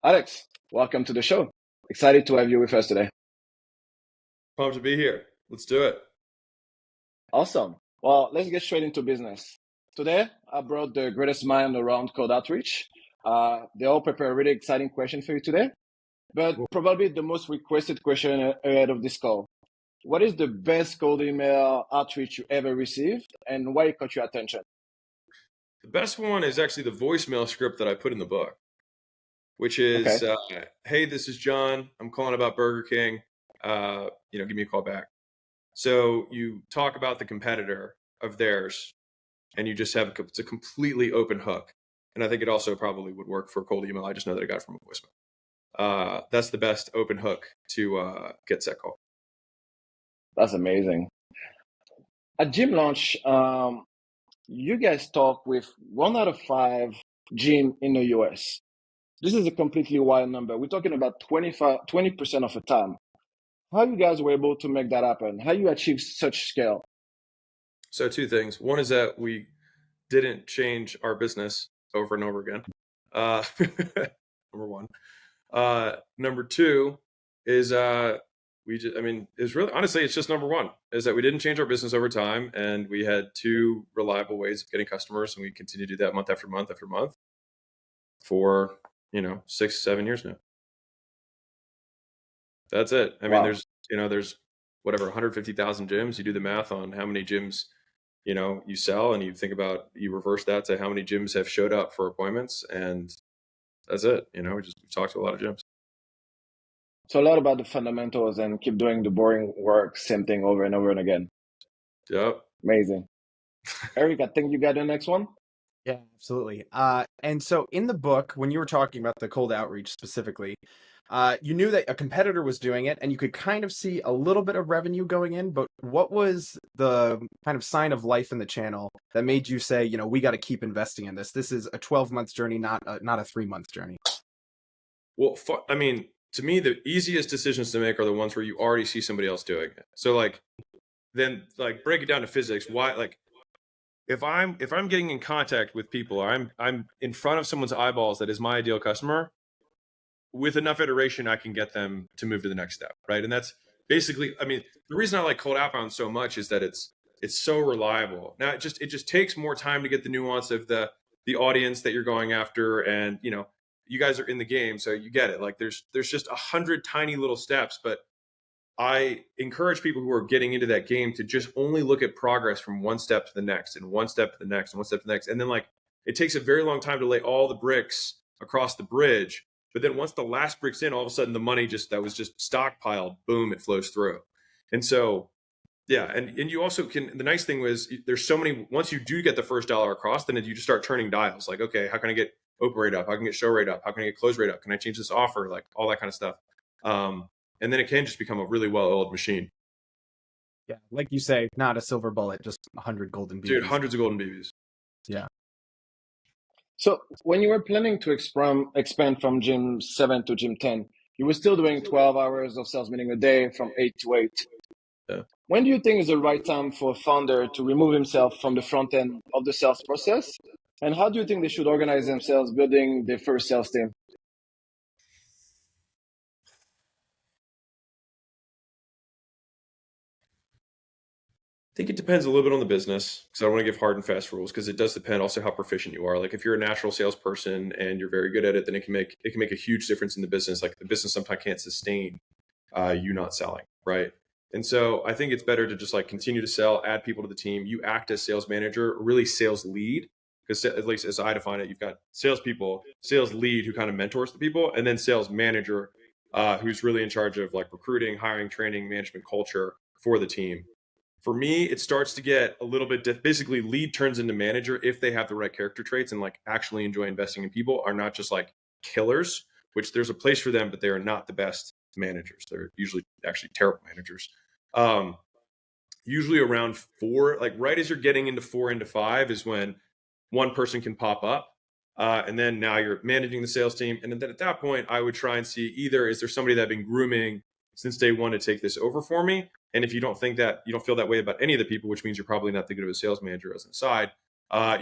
Alex, welcome to the show. Excited to have you with us today. Pumped to be here. Let's do it. Awesome. Well, let's get straight into business. Today, I brought the greatest mind around Cold Outreach. They all prepare a really exciting question for you today, but Cool. probably the most requested question ahead of this call. What is the best cold email outreach you ever received, and why it caught your attention? The best one is actually the voicemail script that I put in the book, which Okay. is, "Hey, this is John. I'm calling about Burger King. Give me a call back." So you talk about the competitor of theirs, and you just have it's a completely open hook. And I think it also probably would work for a cold email. I just know that I got it from a voicemail. That's the best open hook to get set call. That's amazing. At Gym Launch, you guys talk with 1 out of 5 gym in the US. This is a completely wild number. We're talking about 20% of the time. How you guys were able to make that happen? How you achieve such scale? So two things. One is that we didn't change our business over and over again. Number one. Number two is it's really honestly, it's just number one is that we didn't change our business over time, and we had two reliable ways of getting customers, and we continue to do that month after month after month for 6, 7 years now. That's it. I mean, Wow. there's whatever 150,000 gyms. You do the math on how many gyms you sell, and you reverse that to how many gyms have showed up for appointments, and that's it. We've talked to a lot of gyms. So a lot about the fundamentals and keep doing the boring work, same thing over and over and again. Yep. Amazing. Eric, I think you got the next one. Yeah, absolutely. And so in the book, when you were talking about the cold outreach specifically, you knew that a competitor was doing it and you could kind of see a little bit of revenue going in, but what was the kind of sign of life in the channel that made you say, we got to keep investing in this? This is a 12-month journey, not a 3-month journey. Well, to me, the easiest decisions to make are the ones where you already see somebody else doing it. So then break it down to physics. Why, if I'm getting in contact with people, or I'm in front of someone's eyeballs that is my ideal customer, with enough iteration, I can get them to move to the next step, right? And that's basically, the reason I like cold outbound so much is that it's so reliable. Now it just takes more time to get the nuance of the audience that you're going after, and you guys are in the game, so you get it. Like there's just 100 tiny little steps, but I encourage people who are getting into that game to just only look at progress from one step to the next, and one step to the next, and one step to the next, and then it takes a very long time to lay all the bricks across the bridge. But then once the last brick's in, all of a sudden the money that was just stockpiled, boom, it flows through. And so, yeah. And you also the nice thing was there's so many, once you do get the first dollar across, then you just start turning dials. Like, okay, how can I get open rate up? How can I get show rate up? How can I get close rate up? Can I change this offer? Like all that kind of stuff. And then it can just become a really well-oiled machine. Yeah. Like you say, not a silver bullet, just 100 golden BBs. Dude, hundreds of golden BBs. Yeah. So when you were planning to expand from Gym 7 to Gym 10, you were still doing 12 hours of sales meeting a day from 8 to 8. Yeah. When do you think is the right time for a founder to remove himself from the front end of the sales process? And how do you think they should organize themselves building their first sales team? I think it depends a little bit on the business, because I don't want to give hard and fast rules, because it does depend also how proficient you are. Like if you're a natural salesperson and you're very good at it, then it can make a huge difference in the business. Like the business sometimes can't sustain you not selling, right? And so I think it's better to just continue to sell, add people to the team. You act as sales manager, really sales lead, because at least as I define it, you've got salespeople, sales lead who kind of mentors the people, and then sales manager who's really in charge of recruiting, hiring, training, management, culture for the team. For me, it starts to get a little bit basically lead turns into manager if they have the right character traits and actually enjoy investing in people, are not just killers, which there's a place for them, but they are not the best managers. They're usually actually terrible managers. Usually around 4, right as you're getting into 4 into 5 is when one person can pop up. And then now you're managing the sales team. And then at that point, I would try and see either, is there somebody that I've been grooming since day one to take this over for me? And if you don't feel that way about any of the people, which means you're probably not that good of a sales manager as an aside,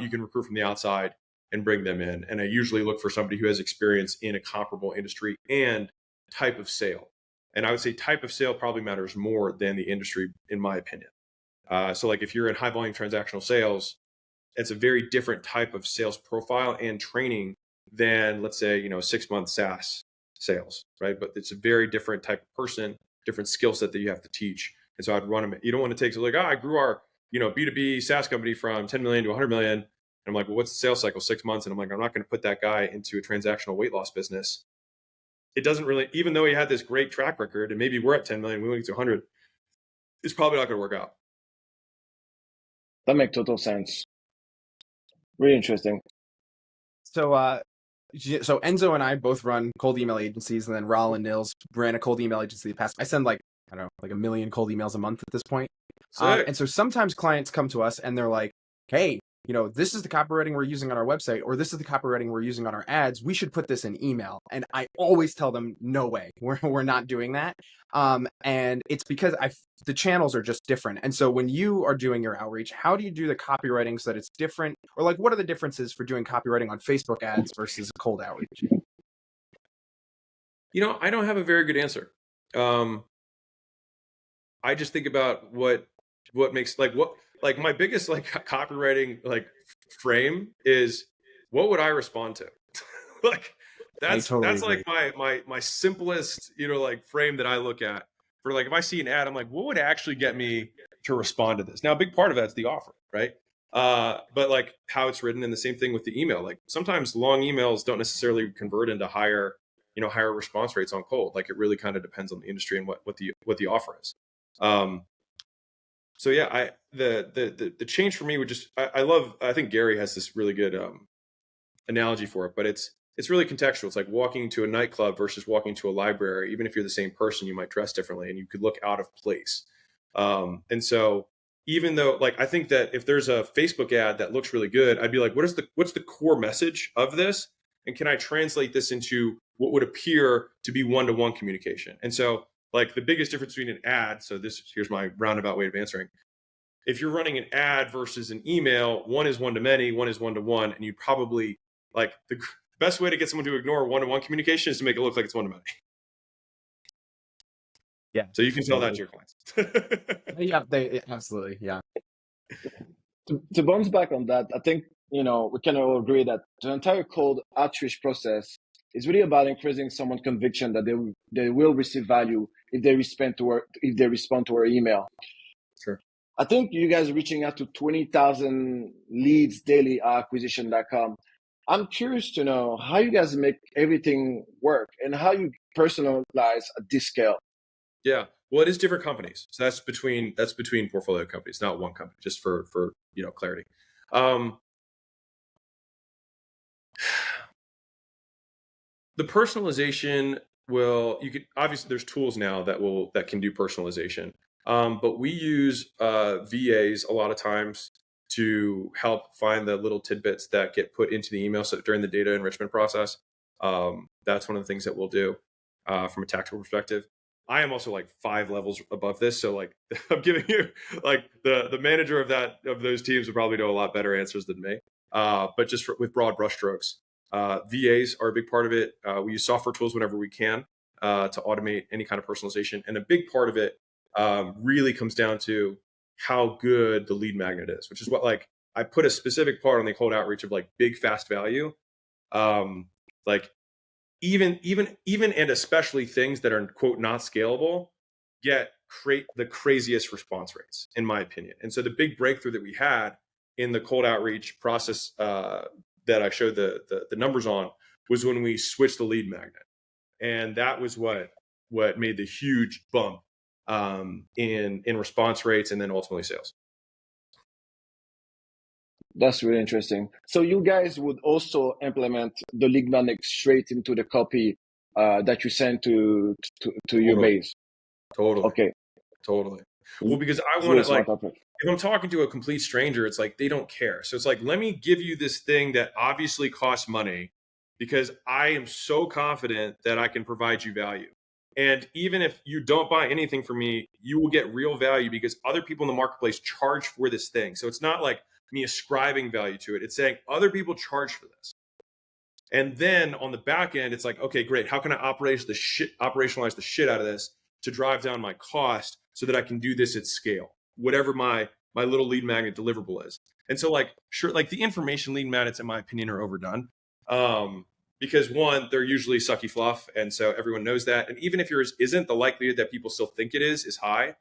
you can recruit from the outside and bring them in. And I usually look for somebody who has experience in a comparable industry and type of sale. And I would say type of sale probably matters more than the industry, in my opinion. So like if you're in high volume transactional sales, it's a very different type of sales profile and training than, let's say, 6-month SaaS sales, right? But it's a very different type of person, different skill set that you have to teach. And so I'd run them. You don't want to take, so like, I grew our, B2B SaaS company from 10 million to 100 million. And I'm like, well, what's the sales cycle? 6 months. And I'm like, I'm not going to put that guy into a transactional weight loss business. It doesn't really, even though he had this great track record and maybe we're at 10 million, we went to 100, it's probably not going to work out. That makes total sense. Really interesting. So Enzo and I both run cold email agencies, and then Raul and Nils ran a cold email agency in the past. I send like 1 million cold emails a month at this point. And so sometimes clients come to us and they're like, hey, this is the copywriting we're using on our website, or this is the copywriting we're using on our ads. We should put this in email. And I always tell them, no way, we're not doing that. And it's because the channels are just different. And so when you are doing your outreach, how do you do the copywriting so that it's different? Or like, what are the differences for doing copywriting on Facebook ads versus cold outreach? I don't have a very good answer. I just think about what makes my biggest copywriting frame is, what would I respond to? That's like my simplest frame that I look at for if I see an ad, I'm like, what would actually get me to respond to this? Now a big part of that's the offer, right? But how it's written, and the same thing with the email. Sometimes long emails don't necessarily convert into higher response rates on cold. It really kind of depends on the industry and what the offer is. So yeah, the change for me would just, I think Gary has this really good analogy for it, but it's really contextual. It's like walking to a nightclub versus walking to a library. Even if you're the same person, you might dress differently and you could look out of place. And so even though I think that if there's a Facebook ad that looks really good, I'd be like, what's the core message of this? And can I translate this into what would appear to be one-to-one communication? And so the biggest difference between an ad, so here's my roundabout way of answering. If you're running an ad versus an email, one is one-to-many, one is one-to-one, and you probably the best way to get someone to ignore one-to-one communication is to make it look like it's one-to-many. Yeah. So you can tell that to your clients. Yeah, absolutely. Yeah. To bounce back on that, I think, we can all agree that the entire cold outreach process is really about increasing someone's conviction that they will receive value if they respond to our email. Sure. I think you guys are reaching out to 20,000 leads daily at acquisition.com. I'm curious to know how you guys make everything work and how you personalize at this scale. Yeah. Well, it is different companies. So that's between portfolio companies, not one company, just for clarity. The personalization obviously there's tools now that can do personalization. But we use VAs a lot of times to help find the little tidbits that get put into the email. So during the data enrichment process, that's one of the things that we'll do from a tactical perspective. I am also 5 levels above this. So I'm giving you the manager of those teams would probably know a lot better answers than me. But just with broad brushstrokes, VAs are a big part of it. We use software tools whenever we can to automate any kind of personalization. And a big part of it really comes down to how good the lead magnet is, which is what I put a specific part on the cold outreach of big, fast value. Even and especially things that are quote not scalable create the craziest response rates, in my opinion. And so the big breakthrough that we had in the cold outreach process that I showed the numbers on was when we switched the lead magnet, and that was what made the huge bump in response rates and then ultimately sales. That's really interesting. So you guys would also implement the lead magnet straight into the copy that you send to your base. Totally. Okay. Totally. Well, because I want to if I'm talking to a complete stranger, it's they don't care. So it's let me give you this thing that obviously costs money because I am so confident that I can provide you value. And even if you don't buy anything from me, you will get real value because other people in the marketplace charge for this thing. So it's not me ascribing value to it. It's saying other people charge for this. And then on the back end, it's like, okay, great. How can I operationalize the shit out of this to drive down my cost so that I can do this at scale, whatever my little lead magnet deliverable is. And so like, sure, like the information lead magnets, in my opinion, are overdone. Because one, they're usually sucky fluff. And so everyone knows that. And even if yours isn't, the likelihood that people still think it is high.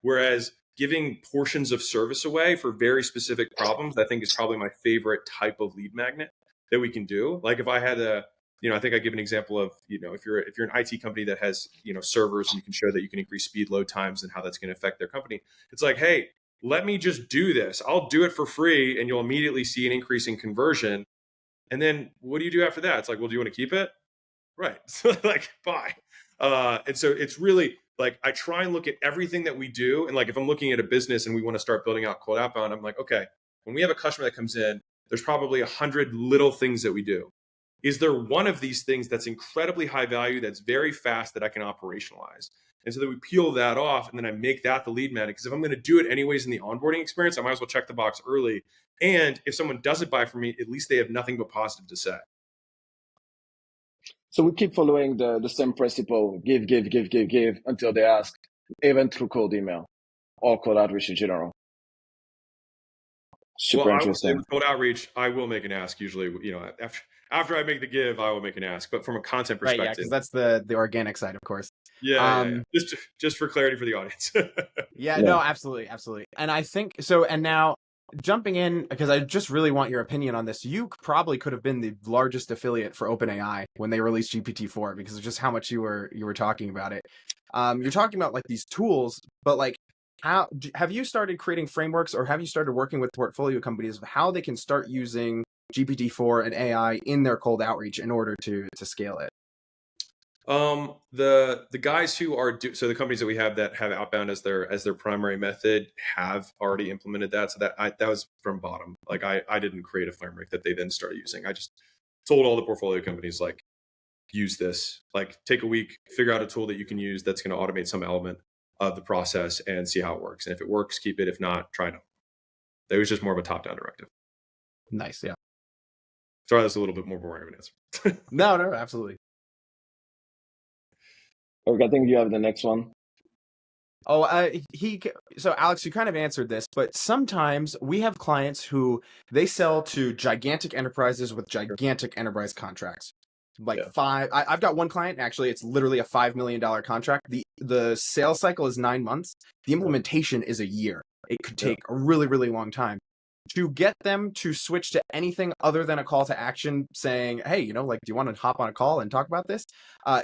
Whereas giving portions of service away for very specific problems, I think is probably my favorite type of lead magnet that we can do. Like if I had I think I give an example of, if you're an IT company that has, servers and you can show that you can increase speed, load times, and how that's going to affect their company. It's like, hey, let me just do this. I'll do it for free, and you'll immediately see an increase in conversion. And then what do you do after that? It's like, well, do you want to keep it? Right. So like, bye. And so it's really like, I try and look at everything that we do. And like, if I'm looking at a business and we want to start building out cold outbound, I'm like, okay, when we have a customer that comes in, there's probably 100 little things that we do. Is there one of these things that's incredibly high value, that's very fast, that I can operationalize? And so then we peel that off, and then I make that the lead magnet. Because if I'm going to do it anyways in the onboarding experience, I might as well check the box early. And if someone doesn't buy from me, at least they have nothing but positive to say. So we keep following the same principle: give until they ask, even through cold email or cold outreach in general. Super interesting. I will say with cold outreach, I will make an ask usually. After I make the give, I will make an ask. But from a content perspective, right? Yeah, because that's the organic side, of course. Yeah. Just for clarity for the audience. Yeah, no, absolutely. And I think so. And now jumping in, because I just really want your opinion on this. You probably could have been the largest affiliate for OpenAI when they released GPT-4 because of just how much you were talking about it. You're talking about like these tools, but like, how have you started creating frameworks, or have you started working with portfolio companies of how they can start using GPT-4 and AI in their cold outreach in order to scale it? The guys who are so the companies that we have that have outbound as their primary method have already implemented that. So that was from bottom. Like I didn't create a framework that they then started using. I just told all the portfolio companies, like, use this, like take a week, figure out a tool that you can use that's going to automate some element of the process and see how it works. And if it works, keep it. If not, try it. It was just more of a top-down directive. Nice. Yeah. Sorry, that's a little bit more boring of an answer. No, absolutely. Okay, I think you have the next one. So Alex, you kind of answered this, but sometimes we have clients who they sell to gigantic enterprises with gigantic enterprise contracts. Like I've got one client, actually, it's literally a $5 million contract. The sales cycle is 9 months. The implementation is a year. It could take a really, really long time. To get them to switch to anything other than a call to action saying, hey, like, do you want to hop on a call and talk about this?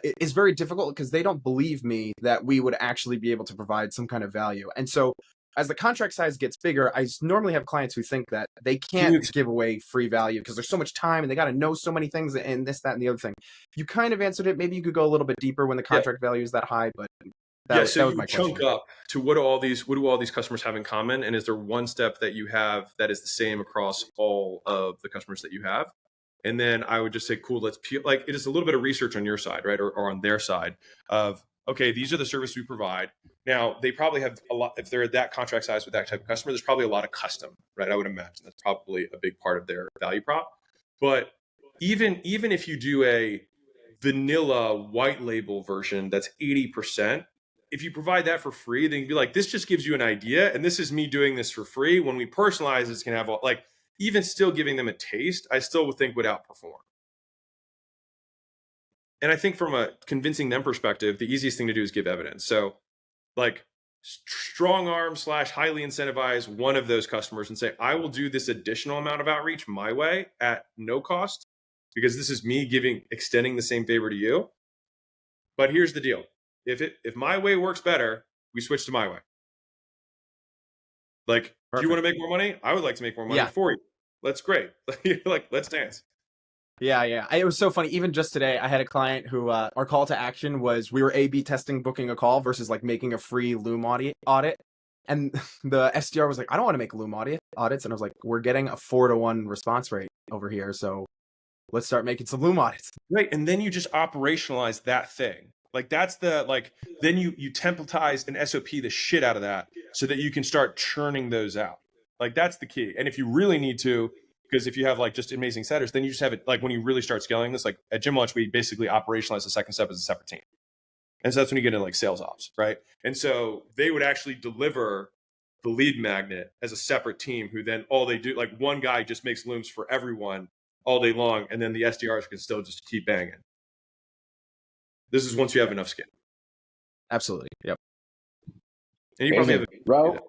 It is very difficult because they don't believe me that we would actually be able to provide some kind of value. And so as the contract size gets bigger, I normally have clients who think that they can't give away free value because there's so much time and they got to know so many things and this, that, and the other thing. You kind of answered it. Maybe you could go a little bit deeper when the contract value is that high, but that was my question. Chunk up to what do all these customers have in common, and is there one step that you have that is the same across all of the customers that you have? And then I would just say, cool, let's peel. Like, it is a little bit of research on your side, right, or on their side of, okay, these are the services we provide. Now, they probably have a lot, if they're at that contract size with that type of customer, there's probably a lot of custom, right? I would imagine that's probably a big part of their value prop. But even if you do a vanilla white label version that's 80%, if you provide that for free, then you can be like, this just gives you an idea, and this is me doing this for free. When we personalize, it's going to have, like, even still giving them a taste, I still would think would outperform. And I think from a convincing them perspective, the easiest thing to do is give evidence. So, like, strong arm / highly incentivize one of those customers and say, I will do this additional amount of outreach my way at no cost, because this is me extending the same favor to you. But here's the deal. If my way works better, we switch to my way. Like, Perfect. Do you want to make more money? I would like to make more money for you. That's great. Like, let's dance. Yeah. It was so funny. Even just today, I had a client who our call to action was we were A/B testing booking a call versus like making a free Loom audit. And the SDR was like, I don't want to make Loom audits. And I was like, we're getting a 4-to-1 response rate over here. So let's start making some Loom audits. Right. And then you just operationalize that thing. Like, that's then you templatize and SOP the shit out of that so that you can start churning those out. Like that's the key. And if you really need to, because if you have like just amazing setters, then you just have it like when you really start scaling this, like at Gym Launch, we basically operationalize the second step as a separate team. And so that's when you get into like sales ops, right? And so they would actually deliver the lead magnet as a separate team who then all they do, like one guy just makes looms for everyone all day long. And then the SDRs can still just keep banging. This is once you have enough scale. Absolutely. Yep. And you probably have Raul?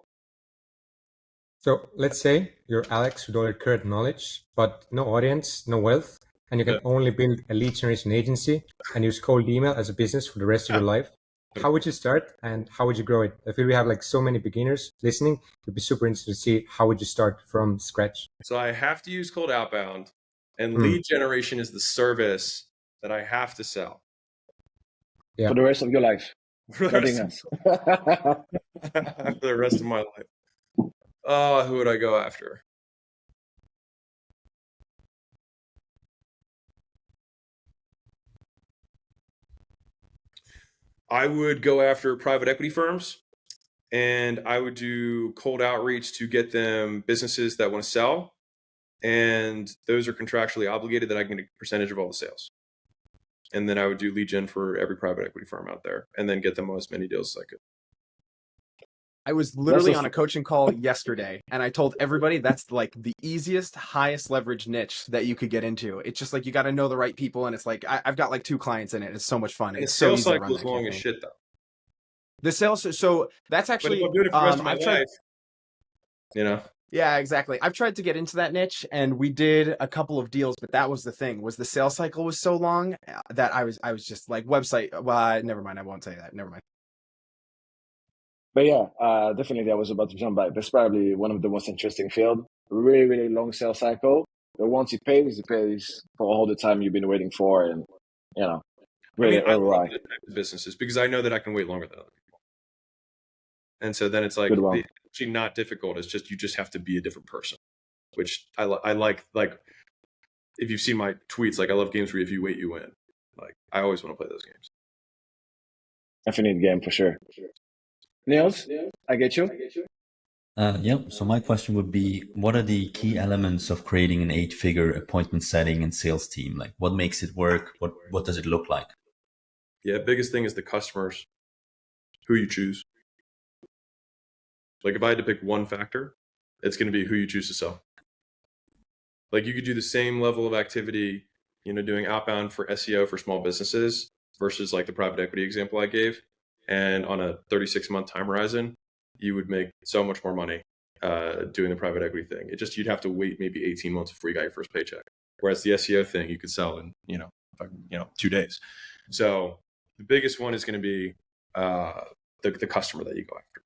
So let's say you're Alex with all your current knowledge, but no audience, no wealth, and you can only build a lead generation agency and use cold email as a business for the rest of your life. How would you start and how would you grow it? I feel we have like so many beginners listening. It'd be super interesting to see how would you start from scratch. So I have to use cold outbound, and lead generation is the service that I have to sell. Yeah. For the rest of your life. For the Nothing rest, else. for the rest of my life. Oh, who would I go after? I would go after private equity firms, and I would do cold outreach to get them businesses that want to sell. And those are contractually obligated that I can get a percentage of all the sales. And then I would do lead gen for every private equity firm out there and then get them as many deals as I could. I was literally on a coaching call yesterday and I told everybody that's like the easiest, highest leverage niche that you could get into. It's just like you got to know the right people. And it's like, I've got like 2 clients in it. It's so much fun. And it's the so sales easy to cycle run is that long campaign. as shit though. The sales, so that's actually, But if I'm doing it for the rest of my life, you know? Yeah, exactly. I've tried to get into that niche and we did a couple of deals, but that was the thing, was the sales cycle was so long that I was just like website. Well, never mind. I won't say that. Never mind. But yeah, definitely I was about to jump back. That's probably one of the most interesting field. Really, really long sales cycle. But once it pays for all the time you've been waiting for, and you know, really I love ROI. the type of businesses because I know that I can wait longer than other people. And so then it's like, Good one. it's actually not difficult. It's just, you just have to be a different person, which I like, if you've seen my tweets, like I love games where if you wait, you win. Like I always want to play those games. Definite game for sure. Niels, I get you. Yeah, so my question would be, what are the key elements of creating an 8-figure appointment setting and sales team? Like what makes it work? What does it look like? Yeah, biggest thing is the customers, who you choose. Like if I had to pick one factor, it's going to be who you choose to sell. Like you could do the same level of activity, doing outbound for SEO for small businesses versus like the private equity example I gave. And on a 36-month time horizon, you would make so much more money doing the private equity thing. You'd have to wait maybe 18 months before you got your first paycheck. Whereas the SEO thing, you could sell in, 2 days. So the biggest one is going to be the customer that you go after.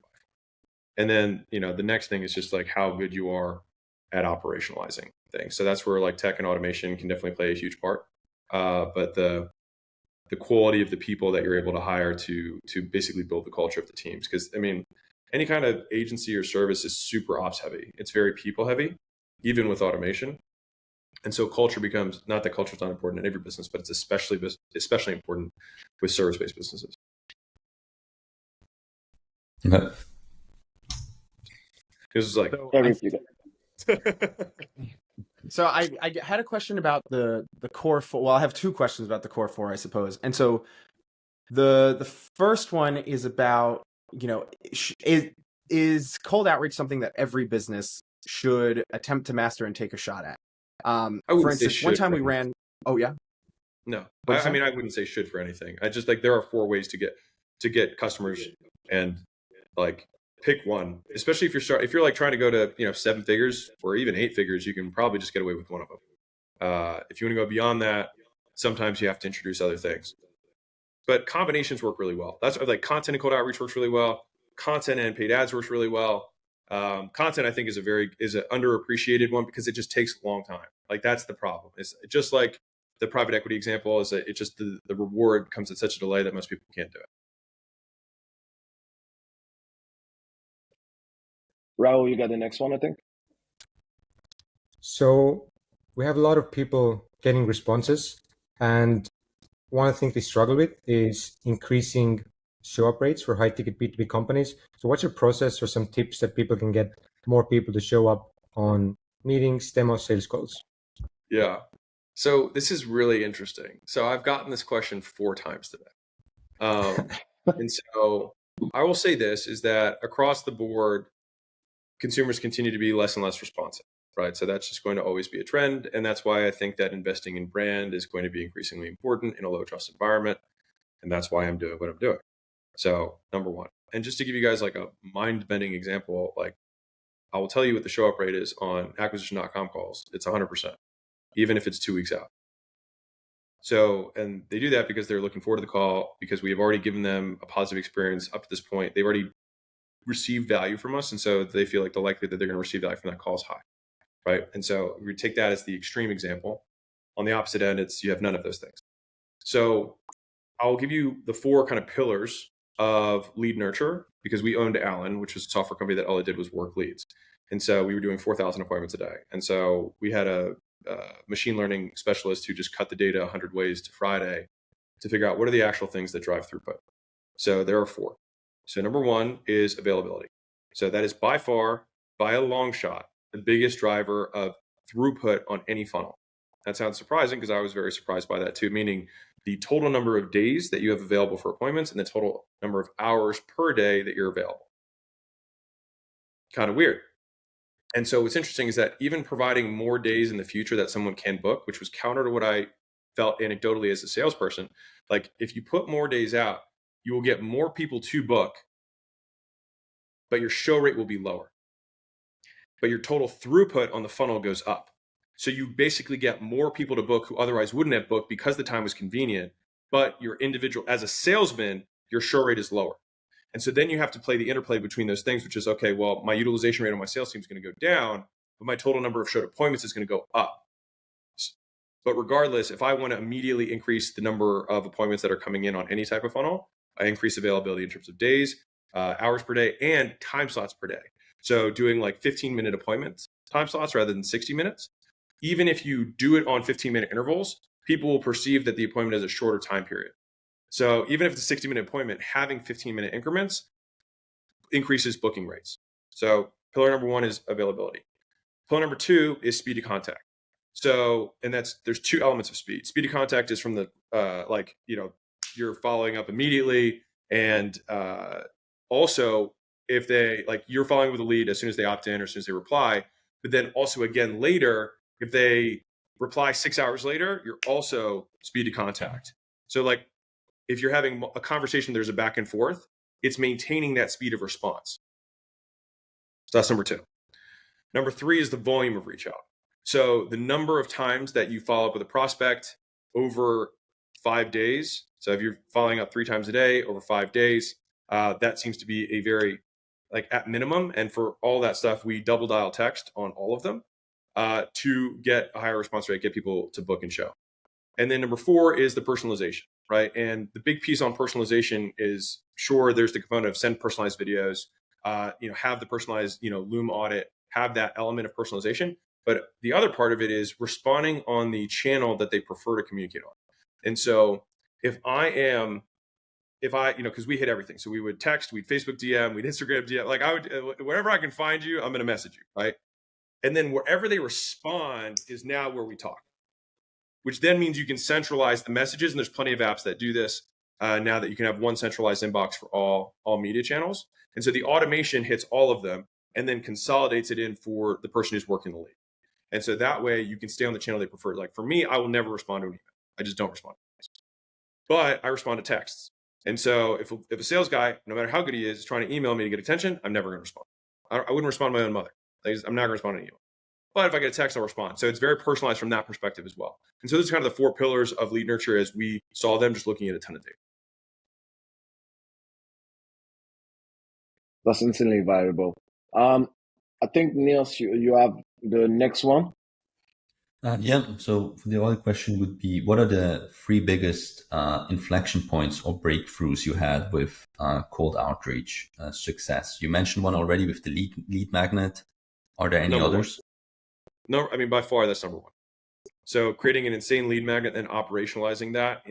And then, the next thing is just like how good you are at operationalizing things. So that's where like tech and automation can definitely play a huge part. But the quality of the people that you're able to hire to basically build the culture of the teams. Because any kind of agency or service is super ops heavy. It's very people heavy, even with automation. And so culture becomes, not that culture is not important in every business, but it's especially important with service-based businesses. Okay. This is like So I had a question about the core 4. Well, I have 2 questions about the core 4, I suppose. And so the first one is about, is cold outreach something that every business should attempt to master and take a shot at? For instance, one time we ran. Oh yeah. No, I wouldn't say should for anything. I just like there are 4 ways to get customers, and like pick one. Especially if you're like trying to go to 7 figures or even 8 figures, you can probably just get away with one of them. If you want to go beyond that, sometimes you have to introduce other things. But combinations work really well. That's like content and cold outreach works really well. Content and paid ads works really well. Content I think is an underappreciated one because it just takes a long time. Like that's the problem. It's just like the private equity example is that it just the reward comes at such a delay that most people can't do it. Raul, you got the next one, I think. So we have a lot of people getting responses, and one of the things they struggle with is increasing show up rates for high ticket B2B companies. So what's your process or some tips that people can get more people to show up on meetings, demos, sales calls? Yeah. So this is really interesting. So I've gotten this question 4 times today. And so I will say this is that across the board, consumers continue to be less and less responsive, right? So that's just going to always be a trend. And that's why I think that investing in brand is going to be increasingly important in a low trust environment. And that's why I'm doing what I'm doing. So number one, and just to give you guys like a mind bending example, like I will tell you what the show up rate is on acquisition.com calls. It's 100%, even if it's 2 weeks out. So, and they do that because they're looking forward to the call, because we have already given them a positive experience up to this point. They've already received value from us. And so they feel like the likelihood that they're going to receive value from that call is high, right? And so we take that as the extreme example. On the opposite end, it's you have none of those things. So I'll give you the 4 kind of pillars of lead nurture, because we owned Allen, which was a software company that all it did was work leads. And so we were doing 4,000 appointments a day. And so we had a machine learning specialist who just cut the data 100 ways to Friday to figure out what are the actual things that drive throughput. So there are 4. So number 1 is availability. So that is by far, by a long shot, the biggest driver of throughput on any funnel. That sounds surprising because I was very surprised by that too, meaning the total number of days that you have available for appointments and the total number of hours per day that you're available. Kind of weird. And so what's interesting is that even providing more days in the future that someone can book, which was counter to what I felt anecdotally as a salesperson, like if you put more days out, you will get more people to book, but your show rate will be lower. But your total throughput on the funnel goes up. So you basically get more people to book who otherwise wouldn't have booked because the time was convenient, but your individual, as a salesman, your show rate is lower. And so then you have to play the interplay between those things, which is, okay, well, my utilization rate on my sales team is going to go down, but my total number of showed appointments is going to go up. But regardless, if I want to immediately increase the number of appointments that are coming in on any type of funnel, I increase availability in terms of days, hours per day, and time slots per day. So doing like 15-minute appointments, time slots rather than 60 minutes. Even if you do it on 15-minute intervals, people will perceive that the appointment is a shorter time period. So even if it's a 60-minute appointment, having 15-minute increments increases booking rates. So pillar number 1 is availability. Pillar number 2 is speed of contact. So, and there's 2 elements of speed. Speed of contact is from the, you're following up immediately. And also if they, like you're following with a lead as soon as they opt in or as soon as they reply, but then also again later, if they reply 6 hours later, you're also speed of contact. So like, if you're having a conversation, there's a back and forth, it's maintaining that speed of response. So that's number 2. Number 3 is the volume of reach out. So the number of times that you follow up with a prospect over 5 days. So if you're following up 3 times a day over 5 days, that seems to be a very, like at minimum. And for all that stuff, we double dial text on all of them to get a higher response rate, get people to book and show. And then number 4 is the personalization, right? And the big piece on personalization is, sure, there's the component of send personalized videos, have the personalized, Loom audit, have that element of personalization. But the other part of it is responding on the channel that they prefer to communicate on. And so because we hit everything. So we would text, we'd Facebook DM, we'd Instagram DM, like I would, wherever I can find you, I'm going to message you, right? And then wherever they respond is now where we talk, which then means you can centralize the messages. And there's plenty of apps that do this now, that you can have one centralized inbox for all media channels. And so the automation hits all of them and then consolidates it in for the person who's working the lead. And so that way you can stay on the channel they prefer. Like for me, I will never respond to an email. I just don't respond. But I respond to texts. And so if a sales guy, no matter how good he is trying to email me to get attention, I'm never going to respond. I wouldn't respond to my own mother. I'm not going to respond to an email. But if I get a text, I'll respond. So it's very personalized from that perspective as well. And so those are kind of the 4 pillars of lead nurture as we saw them, just looking at a ton of data. That's instantly valuable. I think, Niels, you have the next one. So the other question would be, what are the 3 biggest inflection points or breakthroughs you had with cold outreach success? You mentioned one already with the lead magnet. Are there any Number others? 1. No, I mean, by far, that's number 1. So creating an insane lead magnet and operationalizing that,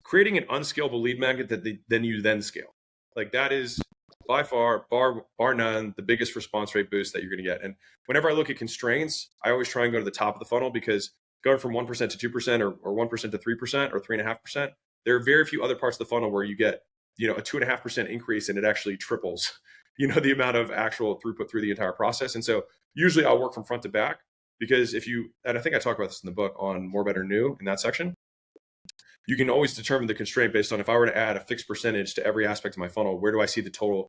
creating an unscalable lead magnet that then you scale. Like that is by far, bar none, the biggest response rate boost that you're going to get. And whenever I look at constraints, I always try and go to the top of the funnel, because going from 1% to 2% or 1% to 3% or 3.5%, there are very few other parts of the funnel where you get, a 2.5% increase and it actually triples, the amount of actual throughput through the entire process. And so usually I'll work from front to back, because and I think I talk about this in the book on More, Better, New in that section, you can always determine the constraint based on, if I were to add a fixed percentage to every aspect of my funnel, where do I see the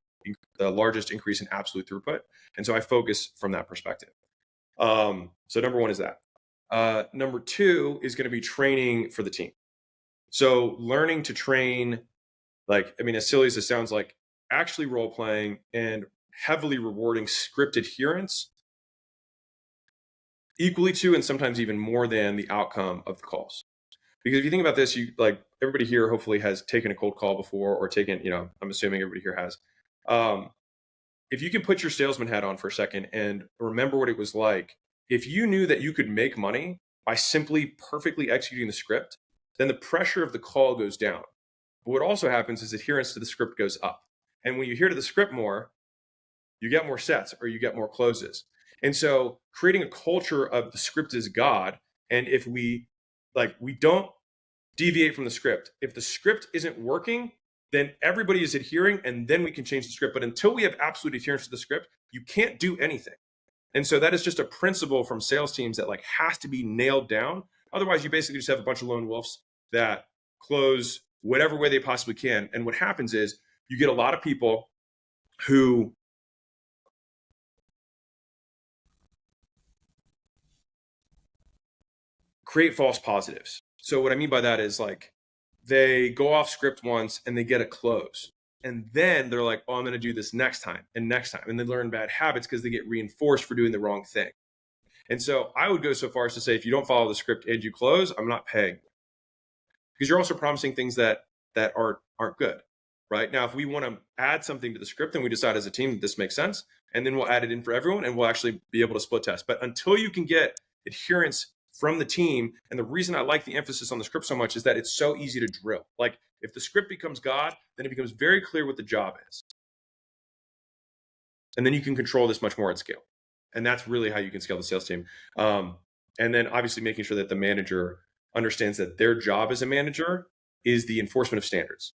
largest increase in absolute throughput? And so I focus from that perspective. So number one is that. Number two is going to be training for the team. So learning to train, as silly as it sounds, like actually role playing and heavily rewarding script adherence equally to, and sometimes even more than, the outcome of the calls. Because if you think about this, everybody here hopefully has taken a cold call before, or taken, I'm assuming everybody here has. If you can put your salesman hat on for a second and remember what it was like, if you knew that you could make money by simply perfectly executing the script, then the pressure of the call goes down. But what also happens is adherence to the script goes up. And when you adhere to the script more, you get more sets, or you get more closes. And so creating a culture of the script is God. And if we don't deviate from the script, if the script isn't working, then everybody is adhering, and then we can change the script. But until we have absolute adherence to the script, you can't do anything. And so that is just a principle from sales teams that has to be nailed down. Otherwise, you basically just have a bunch of lone wolves that close whatever way they possibly can. And what happens is you get a lot of people who create false positives. So what I mean by that is, they go off script once and they get a close. And then they're like, oh, I'm going to do this next time and next time. And they learn bad habits because they get reinforced for doing the wrong thing. And so I would go so far as to say, if you don't follow the script and you close, I'm not paying. Because you're also promising things that aren't good. Right? Now, if we want to add something to the script, then we decide as a team that this makes sense, and then we'll add it in for everyone, and we'll actually be able to split test. But until you can get adherence from the team, and the reason I like the emphasis on the script so much is that it's so easy to drill. If the script becomes God, then it becomes very clear what the job is. And then you can control this much more at scale. And that's really how you can scale the sales team. And then obviously making sure that the manager understands that their job as a manager is the enforcement of standards,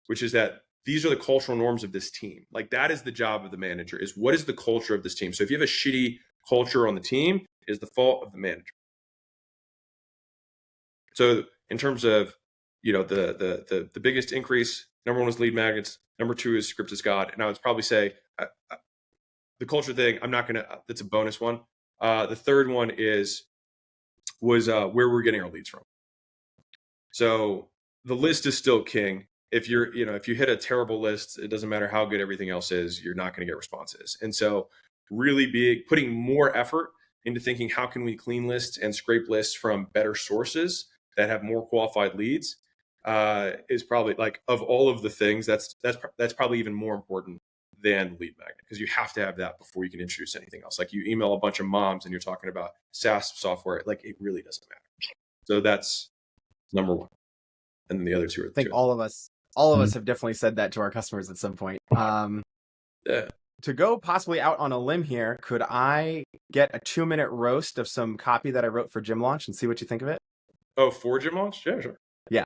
which is that these are the cultural norms of this team. That is the job of the manager, is what is the culture of this team. So if you have a shitty culture on the team, it is the fault of the manager. So in terms of, the biggest increase, number one was lead magnets. Number two is script is God. And I would probably say the culture thing, that's a bonus one. The third one was where we're getting our leads from. So the list is still king. If if you hit a terrible list, it doesn't matter how good everything else is, you're not going to get responses. And so really putting more effort into thinking, how can we clean lists and scrape lists from better sources that have more qualified leads, is probably, of all of the things, that's probably even more important than lead magnet, because you have to have that before you can introduce anything else. You email a bunch of moms and you're talking about SaaS software, it really doesn't matter. So that's number one. And then the other two are I think all of us have definitely said that to our customers at some point. Yeah. To go possibly out on a limb here, could I get a 2-minute roast of some copy that I wrote for Gym Launch and see what you think of it? Oh, for Gym Launch? Yeah, sure. Yeah.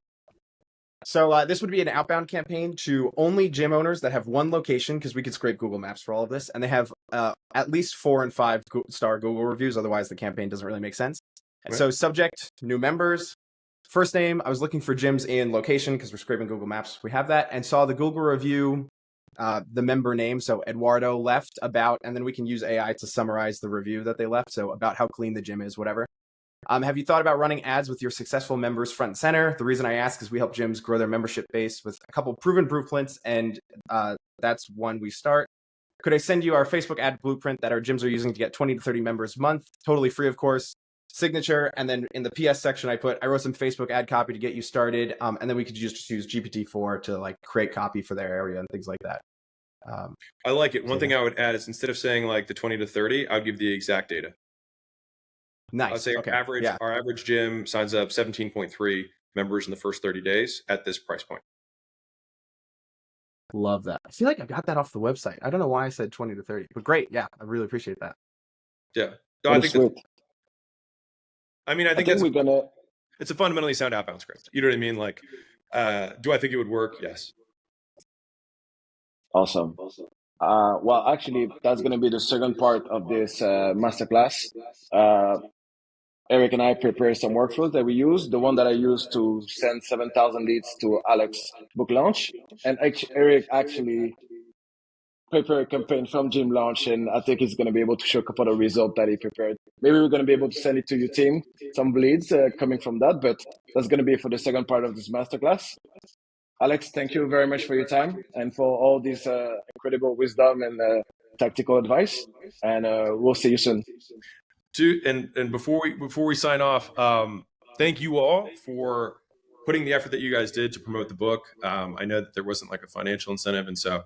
So this would be an outbound campaign to only gym owners that have one location, because we could scrape Google Maps for all of this, and they have at least 4 and 5-star Google reviews. Otherwise, the campaign doesn't really make sense. And Right. so subject, new members. First name, I was looking for gyms in location because we're scraping Google Maps. We have that, and saw the Google review, the member name. So Eduardo left about, and then we can use AI to summarize the review that they left. So about how clean the gym is, whatever. Have you thought about running ads with your successful members front and center? The reason I ask is we help gyms grow their membership base with a couple proven blueprints, and that's one we start. Could I send you our Facebook ad blueprint that our gyms are using to get 20 to 30 members a month? Totally free, of course. Signature. And then in the PS section, I wrote some Facebook ad copy to get you started. And then we could just use GPT-4 to create copy for their area and things like that. I like it. One thing I would add is, instead of saying the 20 to 30, I would give the exact data. Nice. I'd say okay. our average gym signs up 17.3 members in the first 30 days at this price point. Love that. I feel like I got that off the website. I don't know why I said 20 to 30, but great. Yeah, I really appreciate that. Yeah. No, That I is think sweet. I mean, I I think think that's we're gonna. it's a fundamentally sound outbound script. You know what I mean? Like, do I think it would work? Yes. Awesome. Well, actually, that's going to be the second part of this masterclass. Uh, Eric and I prepare some workflows that we use. The one that I used to send 7,000 leads to Alex book launch. And Eric actually prepared a campaign from gym launch. And I think he's going to be able to show a couple of results that he prepared. Maybe we're going to be able to send it to your team, some leads coming from that. But that's going to be for the second part of this masterclass. Alex, thank you very much for your time and for all this incredible wisdom and tactical advice. And we'll see you soon. And before we sign off, thank you all for putting the effort that you guys did to promote the book. I know that there wasn't like a financial incentive, and so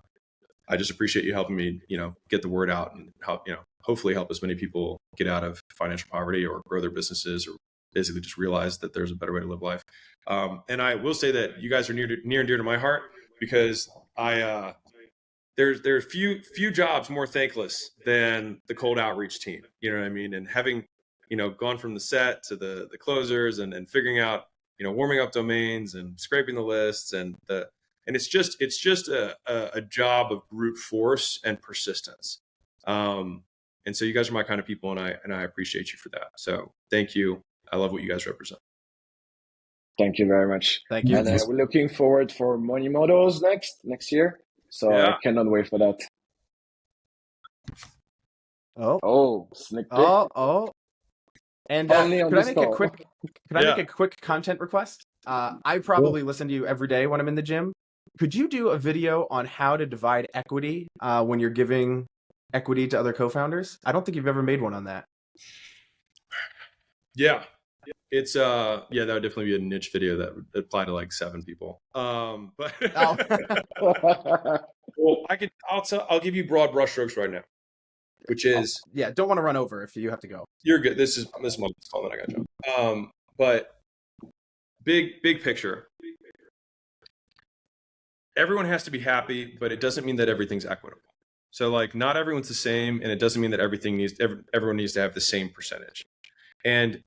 I just appreciate you helping me, get the word out and help, hopefully help as many people get out of financial poverty or grow their businesses or basically just realize that there's a better way to live life. And I will say that you guys are near and dear to my heart because there are few jobs more thankless than the cold outreach team. You know what I mean? And having, gone from the set to the closers and figuring out, warming up domains and scraping the lists and it's just a job of brute force and persistence. And so you guys are my kind of people, and I appreciate you for that. So thank you. I love what you guys represent. Thank you very much. Thank you. And we're looking forward for money models next year. So Yeah. I cannot wait for that. Oh, sneak peek. oh. And Only on could I this make call. I make a quick content request? I probably listen to you every day when I'm in the gym. Could you do a video on how to divide equity when you're giving equity to other co-founders? I don't think you've ever made one on that. Yeah. It's that would definitely be a niche video that would apply to like 7 people. But well, I'll give you broad brushstrokes right now, which is don't want to run over if you have to go. You're good. This is my call that I got you. But big picture. Everyone has to be happy, but it doesn't mean that everything's equitable. So like not everyone's the same, and it doesn't mean that everyone needs to have the same percentage. And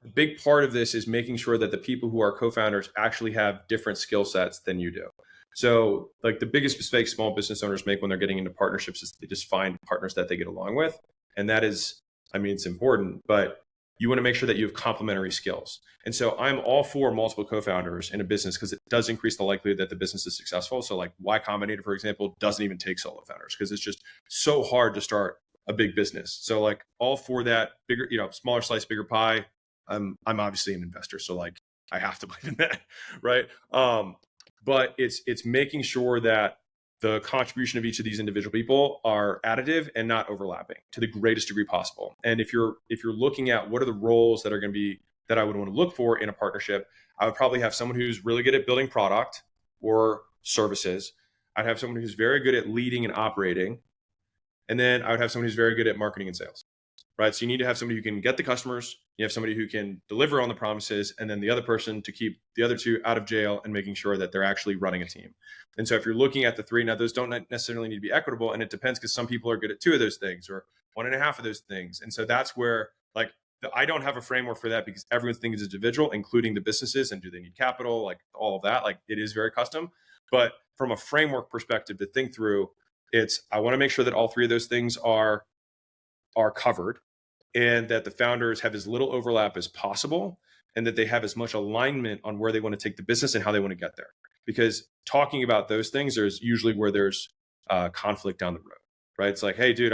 a big part of this is making sure that the people who are co-founders actually have different skill sets than you do. So like the biggest mistake small business owners make when they're getting into partnerships is they just find partners that they get along with. And that is, it's important, but you want to make sure that you have complementary skills. And so I'm all for multiple co-founders in a business because it does increase the likelihood that the business is successful. So like Y Combinator, for example, doesn't even take solo founders because it's just so hard to start a big business. So like all for that bigger, smaller slice, bigger pie. I'm obviously an investor, so like I have to believe in that, right? But it's making sure that the contribution of each of these individual people are additive and not overlapping to the greatest degree possible. And if you're looking at what are the roles that are going to be that I would want to look for in a partnership, I would probably have someone who's really good at building product or services. I'd have someone who's very good at leading and operating, and then I would have someone who's very good at marketing and sales. Right. So you need to have somebody who can get the customers, you have somebody who can deliver on the promises, and then the other person to keep the other 2 out of jail and making sure that they're actually running a team. And so if you're looking at the 3, now those don't necessarily need to be equitable. And it depends because some people are good at 2 of those things or 1.5 of those things. And so that's where like I don't have a framework for that because everyone's thinking is individual, including the businesses and do they need capital, like all of that, like it is very custom. But from a framework perspective to think through, I want to make sure that all 3 of those things are covered, and that the founders have as little overlap as possible, and that they have as much alignment on where they want to take the business and how they want to get there. Because talking about those things, there's usually where there's conflict down the road, right? It's like, hey, dude,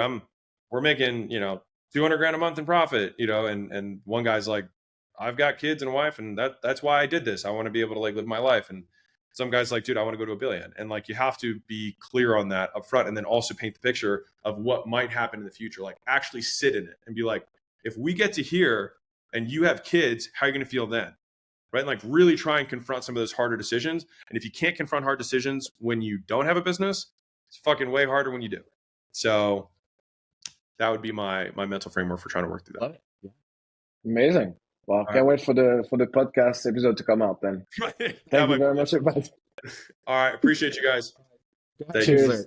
we're making, $200,000 a month in profit, and one guy's like, I've got kids and a wife, and that's why I did this. I want to be able to like live my life. And some guy's like, dude, I want to go to $1 billion. And like, you have to be clear on that up front, and then also paint the picture of what might happen in the future. Like actually sit in it and be like, if we get to here and you have kids, how are you going to feel then? Right? And like really try and confront some of those harder decisions. And if you can't confront hard decisions when you don't have a business, it's fucking way harder when you do. So that would be my mental framework for trying to work through that. Amazing. Well, can't wait for the podcast episode to come out then. Thank you very much, everybody. All right. Appreciate you guys. Thank Cheers, you. sir.